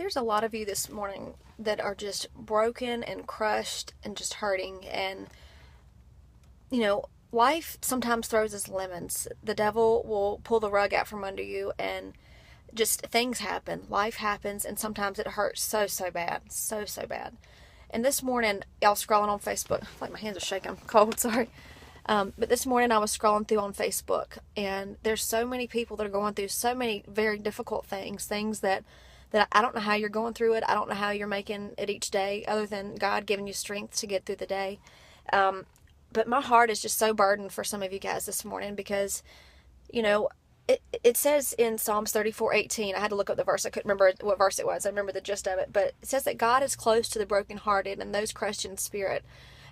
There's a lot of you this morning that are just broken and crushed and just hurting. And, life sometimes throws us lemons. The devil will pull the rug out from under you, and just things happen. Life happens, and sometimes it hurts so, so bad. So, so bad. And this morning, I was scrolling on Facebook. Like, my hands are shaking. I'm cold, sorry. But this morning I was scrolling through on Facebook, and there's so many people that are going through so many very difficult things that I don't know how you're going through it. I don't know how you're making it each day, other than God giving you strength to get through the day. But my heart is just so burdened for some of you guys this morning because, you know, it says in Psalms 34:18. I had to look up the verse. I couldn't remember what verse it was. I remember the gist of it. But it says that God is close to the brokenhearted and those crushed in spirit.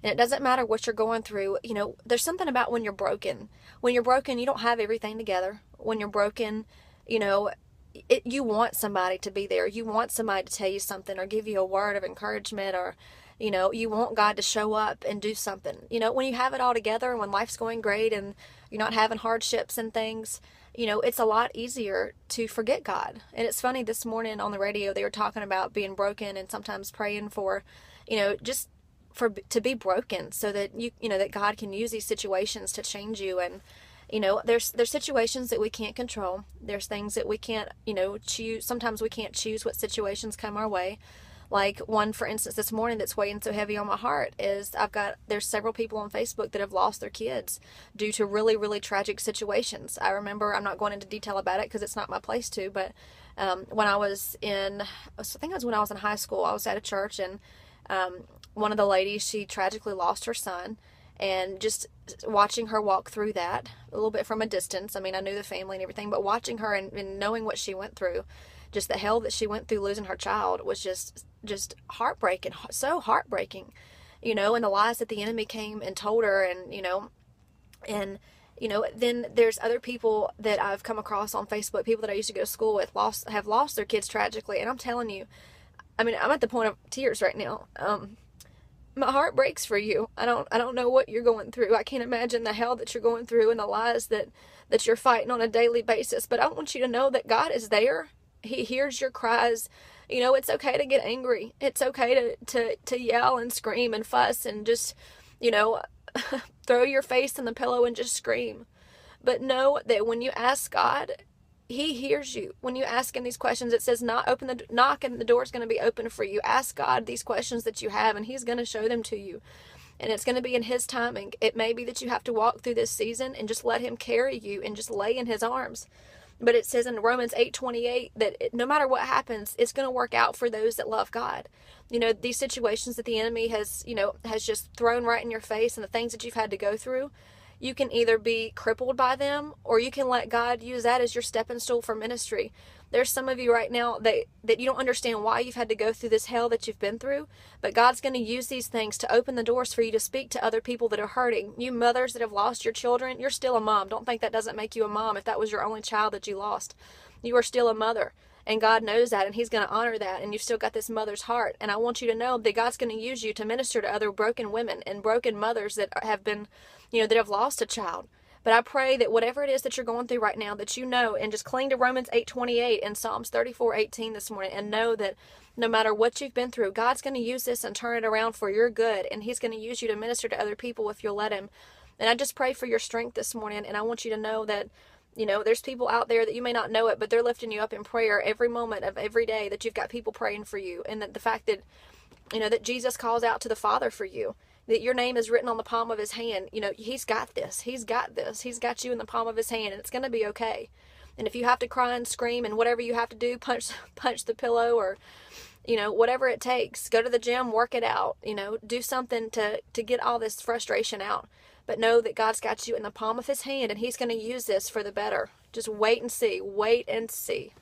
And it doesn't matter what you're going through. There's something about when you're broken. When you're broken, you don't have everything together. When you're broken, you want somebody to be there. You want somebody to tell you something or give you a word of encouragement, or, you want God to show up and do something. When you have it all together, when life's going great and you're not having hardships and things, it's a lot easier to forget God. And it's funny, this morning on the radio, they were talking about being broken and sometimes praying for, just to be broken so that that God can use these situations to change you. And there's situations that we can't control. There's things that we can't choose. Sometimes we can't choose what situations come our way. Like one, for instance, this morning that's weighing so heavy on my heart is there's several people on Facebook that have lost their kids due to really, really tragic situations. I remember, I'm not going into detail about it because it's not my place to, but when I think it was when I was in high school, I was at a church, and one of the ladies, she tragically lost her son. And just watching her walk through that a little bit from a distance. I mean, I knew the family and everything, but watching her and knowing what she went through, just the hell that she went through losing her child, was just heartbreaking, so heartbreaking, and the lies that the enemy came and told her. And then there's other people that I've come across on Facebook, people that I used to go to school with, have lost their kids tragically. And I'm telling you, I mean, I'm at the point of tears right now. My heart breaks for you. I don't know what you're going through. I can't imagine the hell that you're going through and the lies that you're fighting on a daily basis. But I want you to know that God is there. He hears your cries. It's okay to get angry. It's okay to yell and scream and fuss and just, throw your face in the pillow and just scream. But know that when you ask God, He hears you. When you ask Him these questions, it says knock and the door's going to be open for you. Ask God these questions that you have, and He's going to show them to you. And it's going to be in His timing. It may be that you have to walk through this season and just let Him carry you and just lay in His arms. But it says in Romans 8:28 that no matter what happens, it's going to work out for those that love God. These situations that the enemy has just thrown right in your face, and the things that you've had to go through, you can either be crippled by them, or you can let God use that as your stepping stool for ministry. There's some of you right now that you don't understand why you've had to go through this hell that you've been through, but God's going to use these things to open the doors for you to speak to other people that are hurting. You mothers that have lost your children, you're still a mom. Don't think that doesn't make you a mom if that was your only child that you lost. You are still a mother. And God knows that, and He's going to honor that, and you've still got this mother's heart. And I want you to know that God's going to use you to minister to other broken women and broken mothers that have been, that have lost a child. But I pray that whatever it is that you're going through right now, that and just cling to Romans 8:28 and Psalms 34:18 this morning, and know that no matter what you've been through, God's going to use this and turn it around for your good, and He's going to use you to minister to other people if you'll let Him. And I just pray for your strength this morning, and I want you to know that there's people out there that you may not know it, but they're lifting you up in prayer every moment of every day, that you've got people praying for you. And that the fact that, that Jesus calls out to the Father for you, that your name is written on the palm of His hand. He's got this. He's got this. He's got you in the palm of His hand, and it's going to be okay. And if you have to cry and scream and whatever you have to do, punch the pillow, or, whatever it takes, go to the gym, work it out, do something to get all this frustration out. But know that God's got you in the palm of His hand, and He's going to use this for the better. Just wait and see. Wait and see.